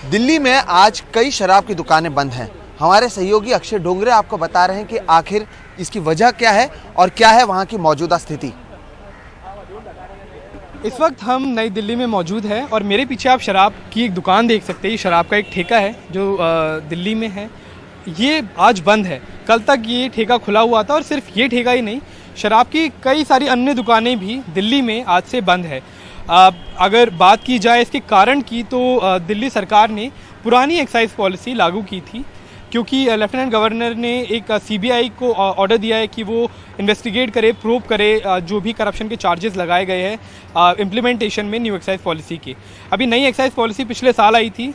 दिल्ली में आज कई शराब की दुकानें बंद हैं। हमारे सहयोगी अक्षय डोंगरे आपको बता रहे हैं कि आखिर इसकी वजह क्या है और क्या है वहां की मौजूदा स्थिति। इस वक्त हम नई दिल्ली में मौजूद हैं और मेरे पीछे आप शराब की एक दुकान देख सकते हैं। शराब का एक ठेका है जो दिल्ली में है। ये आज बंद है। कल तक ये ठेका खुला हुआ था और सिर्फ ये ठेका ही नहीं, शराब की कई सारी अन्य दुकानें भी दिल्ली में आज से बंद है। अगर बात की जाए इसके कारण की तो दिल्ली सरकार ने पुरानी एक्साइज पॉलिसी लागू की थी, क्योंकि लेफ्टिनेंट गवर्नर ने एक सीबीआई को ऑर्डर दिया है कि वो इन्वेस्टिगेट करे, प्रूव करे जो भी करप्शन के चार्जेस लगाए गए हैं इम्प्लीमेंटेशन में न्यू एक्साइज पॉलिसी के। अभी नई एक्साइज पॉलिसी पिछले साल आई थी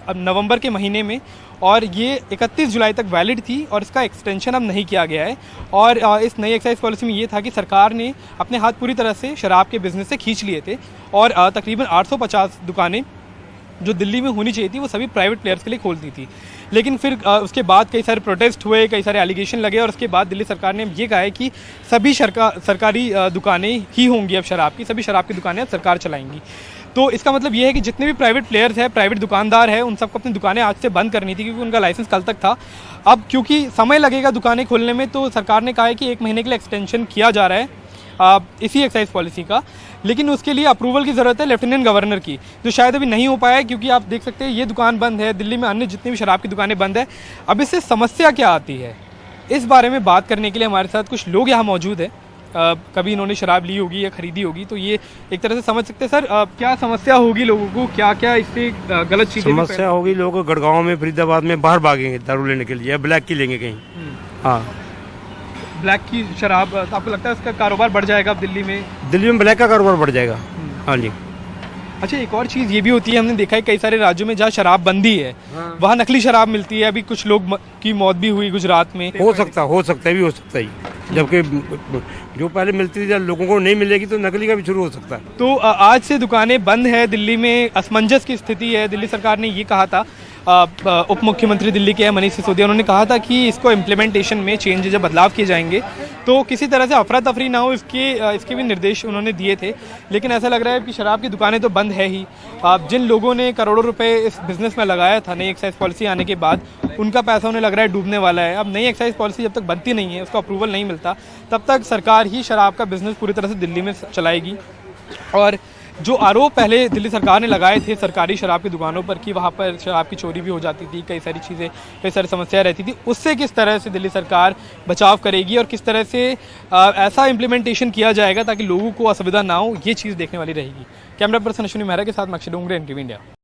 नवंबर के महीने में, और ये 31 जुलाई तक वैलिड थी और इसका एक्सटेंशन अब नहीं किया गया है। और इस नई एक्साइज पॉलिसी में ये था कि सरकार ने अपने हाथ पूरी तरह से शराब के बिज़नेस से खींच लिए थे और तकरीबन 850 दुकानें जो दिल्ली में होनी चाहिए थी वो सभी प्राइवेट प्लेयर्स के लिए खोल दी थी। लेकिन फिर उसके बाद कई सारे प्रोटेस्ट हुए, कई सारे एलिगेशन लगे और उसके बाद दिल्ली सरकार ने ये कहा है कि सभी सरकारी दुकानें ही होंगी अब शराब की, सभी शराब की दुकानें अब सरकार चलाएंगी। तो इसका मतलब ये है कि जितने भी प्राइवेट प्लेयर्स हैं, प्राइवेट दुकानदार हैं, उन सबको अपनी दुकानें आज से बंद करनी थी, क्योंकि उनका लाइसेंस कल तक था। अब क्योंकि समय लगेगा दुकानें खोलने में, तो सरकार ने कहा है कि 1 महीने के लिए एक्सटेंशन किया जा रहा है इसी एक्साइज पॉलिसी का। लेकिन उसके लिए अप्रूवल की ज़रूरत है लेफ्टिनेंट गवर्नर की, जो शायद अभी नहीं हो पाया है, क्योंकि आप देख सकते हैं ये दुकान बंद है। दिल्ली में अन्य जितनी भी शराब की दुकानें बंद है। अब इससे समस्या क्या आती है, इस बारे में बात करने के लिए हमारे साथ कुछ लोग यहाँ मौजूद हैं। कभी इन्होंने शराब ली होगी या खरीदी होगी, तो ये एक तरह से समझ सकते हैं। सर, क्या समस्या होगी लोगों को, क्या क्या इससे गलत चीज़ें समस्या होगी? लोग गुड़गांव में, फरीदाबाद में बाहर भागेंगे दारू लेने के लिए, ब्लैक की लेंगे कहीं। हाँ, ब्लैक की शराब, तो आपको लगता है इसका कारोबार बढ़ जाएगा अब दिल्ली में? दिल्ली में ब्लैक का कारोबार बढ़ जाएगा। हाँ जी। अच्छा, एक और चीज़ ये भी होती है, हमने देखा है कई सारे राज्यों में जहाँ शराब बंदी है वहाँ नकली शराब मिलती है। अभी कुछ लोग की मौत भी हुई गुजरात में। हो सकता है भी हो सकता है, जबकि जो पहले मिलती थी लोगों को नहीं मिलेगी तो नकली का भी शुरू हो सकता है। तो आज से दुकानें बंद है दिल्ली में, असमंजस की स्थिति है। दिल्ली सरकार ने ये कहा था, उप मुख्यमंत्री दिल्ली के मनीष सिसोदिया, उन्होंने कहा था कि इसको इम्प्लीमेंटेशन में चेंज, जब बदलाव किए जाएंगे तो किसी तरह से अफरा तफरी ना हो, इसके भी निर्देश उन्होंने दिए थे। लेकिन ऐसा लग रहा है कि शराब की दुकानें तो बंद है ही। जिन लोगों ने करोड़ों रुपए इस बिज़नेस में लगाया था नई एक्साइज पॉलिसी आने के बाद, उनका पैसा उन्हें लग रहा है डूबने वाला है। अब नई एक्साइज पॉलिसी जब तक बनती नहीं है, उसका अप्रूवल नहीं मिलता, तब तक सरकार ही शराब का बिज़नेस पूरी तरह से दिल्ली में चलाएगी। और जो आरोप पहले दिल्ली सरकार ने लगाए थे सरकारी शराब की दुकानों पर कि वहाँ पर शराब की चोरी भी हो जाती थी, कई सारी चीज़ें, कई सारी समस्याएं रहती थी, उससे किस तरह से दिल्ली सरकार बचाव करेगी और किस तरह से ऐसा इम्प्लीमेंटेशन किया जाएगा ताकि लोगों को असुविधा ना हो, ये चीज़ देखने वाली रहेगी। कैमरा पर्सन अश्विनी मेहरा के साथ अक्षय डोंगरे, NTV इंडिया।